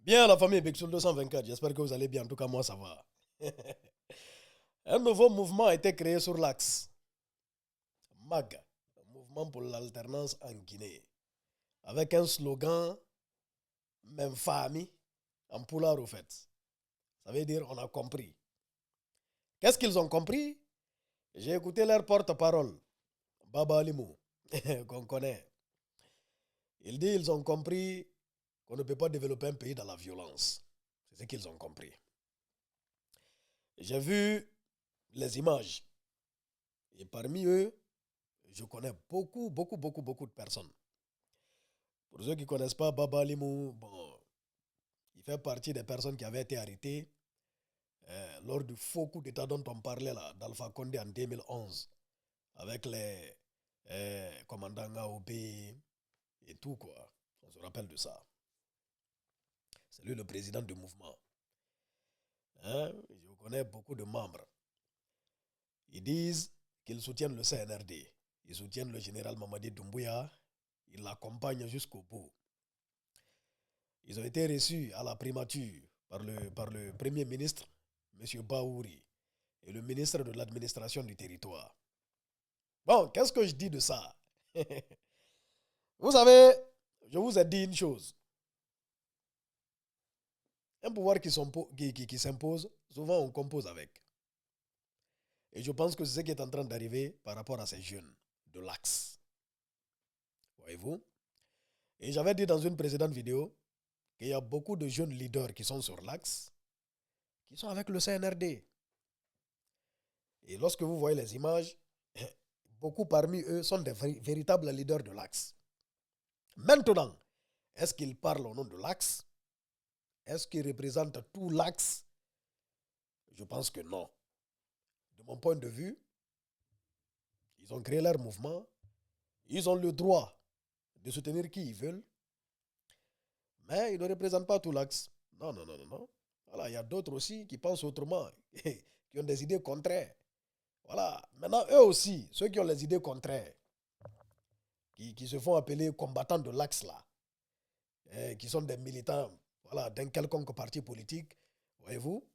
Bien, la famille Bexul 224, j'espère que vous allez bien. En tout cas, moi, ça va. Un nouveau mouvement a été créé sur l'axe MAG, Mouvement pour l'alternance en Guinée, avec un slogan, même famille, en poulard au fait. Ça veut dire on a compris. Qu'est-ce qu'ils ont compris? J'ai écouté leur porte-parole, Baba Alimou, qu'on connaît. Il dit ils ont compris qu'on ne peut pas développer un pays dans la violence. C'est ce qu'ils ont compris. J'ai vu les images. Et parmi eux, je connais beaucoup de personnes. Pour ceux qui ne connaissent pas Baba Limou, bon, il fait partie des personnes qui avaient été arrêtées lors du faux coup d'État dont on parlait là, d'Alpha Condé en 2011, avec les commandants AOP et tout quoi. On se rappelle de ça. C'est lui le président du mouvement. Hein? Je connais beaucoup de membres. Ils disent qu'ils soutiennent le CNRD. Ils soutiennent le général Mamadi Doumbouya. Ils l'accompagnent jusqu'au bout. Ils ont été reçus à la primature par le Premier ministre, M. Baouri, et le ministre de l'administration du territoire. Bon, qu'est-ce que je dis de ça? Vous savez, je vous ai dit une chose. Un pouvoir qui s'impose, souvent on compose avec. Et je pense que c'est ce qui est en train d'arriver par rapport à ces jeunes de l'Axe. Voyez-vous? Et j'avais dit dans une précédente vidéo qu'il y a beaucoup de jeunes leaders qui sont sur l'Axe, qui sont avec le CNRD. Et lorsque vous voyez les images, beaucoup parmi eux sont des véritables leaders de l'Axe. Maintenant, est-ce qu'ils parlent au nom de l'Axe? Est-ce qu'ils représentent tout l'Axe? Je pense que non. De mon point de vue, ils ont créé leur mouvement. Ils ont le droit de soutenir qui ils veulent. Mais ils ne représentent pas tout l'Axe. Non. Voilà, il y a d'autres aussi qui pensent autrement, qui ont des idées contraires. Voilà. Maintenant, eux aussi, ceux qui ont les idées contraires, qui se font appeler combattants de l'Axe là, qui sont des militants voilà, d'un quelconque parti politique, voyez-vous,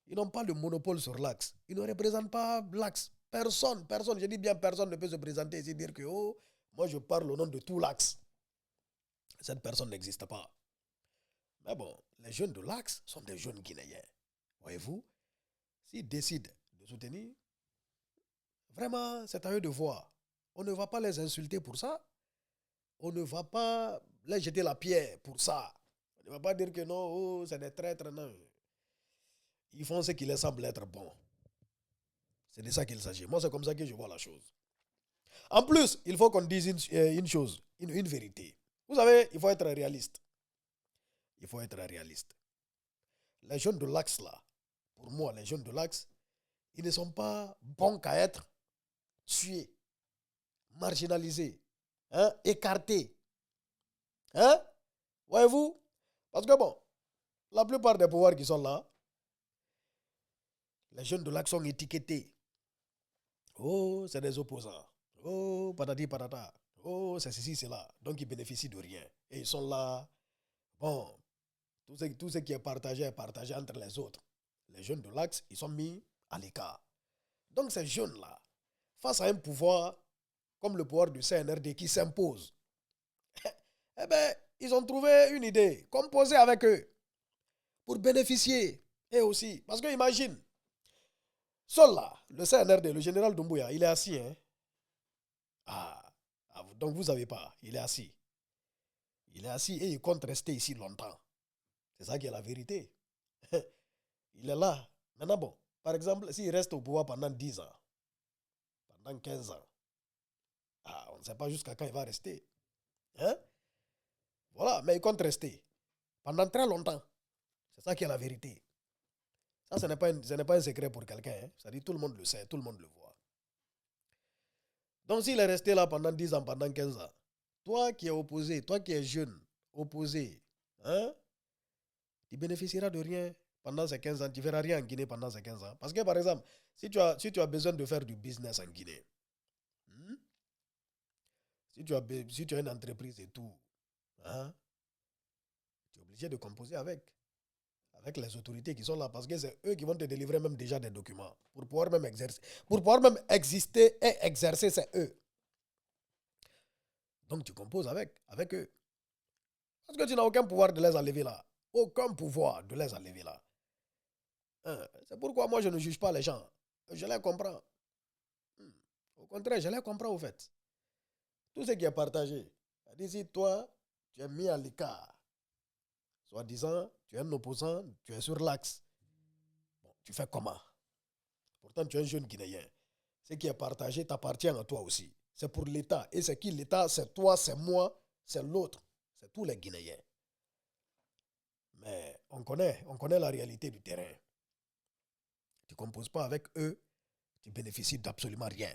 ils n'ont pas le monopole sur l'Axe. Ils ne représentent pas l'Axe. Personne, je dis bien personne ne peut se présenter ici et dire que oh, moi je parle au nom de tout l'Axe. Cette personne n'existe pas. Mais bon, les jeunes de l'Axe sont des jeunes Guinéens. Voyez-vous, s'ils décident de soutenir, vraiment, c'est à eux de voir. On ne va pas les insulter pour ça. On ne va pas les jeter la pierre pour ça. On ne va pas dire que non, oh, c'est des traîtres, non. Ils font ce qui leur semble être bon. C'est de ça qu'il s'agit. Moi, c'est comme ça que je vois la chose. En plus, il faut qu'on dise une chose, une vérité. Vous savez, il faut être réaliste. Il faut être réaliste. Les jeunes de l'Axe, là, pour moi, les jeunes de l'Axe, ils ne sont pas bons qu'à être tués, marginalisés, hein, écartés. Hein? Voyez-vous? Parce que bon, la plupart des pouvoirs qui sont là, les jeunes de l'Axe sont étiquetés. Oh, c'est des opposants. Oh, patati patata. Oh, c'est ceci, c'est là. Donc, ils bénéficient de rien. Et ils sont là. Bon, tout ce qui est partagé entre les autres. Les jeunes de l'Axe, ils sont mis à l'écart. Donc, ces jeunes-là, face à un pouvoir comme le pouvoir du CNRD qui s'impose, eh bien, ils ont trouvé une idée, composer avec eux, pour bénéficier. Et aussi, parce que imagine, seul là, le CNRD, le général Doumbouya, il est assis. Hein? Donc vous ne savez pas, il est assis. Il est assis et il compte rester ici longtemps. C'est ça qui est la vérité. Il est là. Maintenant, bon, par exemple, s'il reste au pouvoir pendant 10 ans, pendant 15 ans, on ne sait pas jusqu'à quand il va rester. Hein? Voilà, mais il compte rester pendant très longtemps. C'est ça qui est la vérité. Ça, ce n'est pas un secret pour quelqu'un. Hein? Ça dit tout le monde le sait, tout le monde le voit. Donc, s'il est resté là pendant 10 ans, pendant 15 ans, toi qui es opposé, toi qui es jeune, opposé, hein, tu bénéficieras de rien pendant ces 15 ans. Tu ne verras rien en Guinée pendant ces 15 ans. Parce que, par exemple, si tu as besoin de faire du business en Guinée, si tu as une entreprise et tout, hein, tu es obligé de composer avec les autorités qui sont là, parce que c'est eux qui vont te délivrer même déjà des documents pour pouvoir même exercer. Pour pouvoir même exister et exercer, c'est eux. Donc tu composes avec eux. Parce que tu n'as aucun pouvoir de les enlever là. Aucun pouvoir de les enlever là. Hein? C'est pourquoi moi je ne juge pas les gens. Je les comprends. Au contraire, je les comprends au fait. Tout ce qui est partagé. Si toi, tu es mis à l'écart, soi-disant, tu es un opposant, tu es sur l'axe. Bon, tu fais comment? Pourtant, tu es un jeune Guinéen. Ce qui est partagé t'appartient à toi aussi. C'est pour l'État. Et c'est qui l'État? C'est toi, c'est moi, c'est l'autre. C'est tous les Guinéens. Mais on connaît la réalité du terrain. Tu ne composes pas avec eux, tu bénéficies d'absolument rien.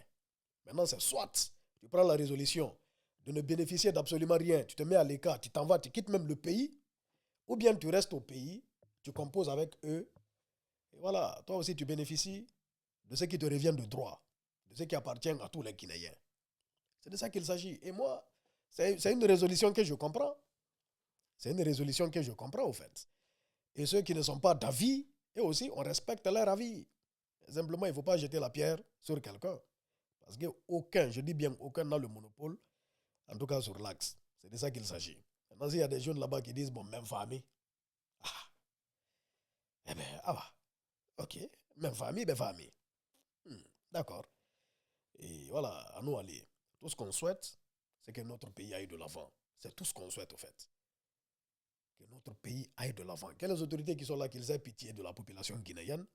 Maintenant, c'est soit tu prends la résolution de ne bénéficier d'absolument rien, tu te mets à l'écart, tu t'en vas, tu quittes même le pays, ou bien tu restes au pays, tu composes avec eux, et voilà, toi aussi tu bénéficies de ce qui te revient de droit, de ce qui appartient à tous les Guinéens. C'est de ça qu'il s'agit. Et moi, c'est une résolution que je comprends. C'est une résolution que je comprends, au fait. Et ceux qui ne sont pas d'avis, eux aussi, on respecte leur avis. Simplement, il ne faut pas jeter la pierre sur quelqu'un. Parce qu'aucun, je dis bien aucun, n'a le monopole, en tout cas sur l'axe. C'est de ça qu'il s'agit. Maintenant, s'il y a des jeunes là-bas qui disent, bon, même famille. Ah, eh bien, ah bah, ok. Même famille, ben famille. D'accord. Et voilà, à nous aller. Tout ce qu'on souhaite, c'est que notre pays aille de l'avant. C'est tout ce qu'on souhaite, au fait. Que notre pays aille de l'avant. Que les autorités qui sont là, qu'ils aient pitié de la population guinéenne,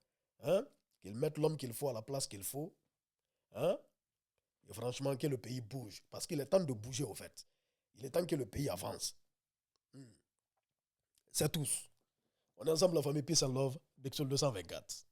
hein, qu'ils mettent l'homme qu'il faut à la place qu'il faut, hein, et franchement, que le pays bouge. Parce qu'il est temps de bouger, au fait. Il est temps que le pays avance. C'est tous. On est ensemble, la famille Peace and Love, Bixol 224.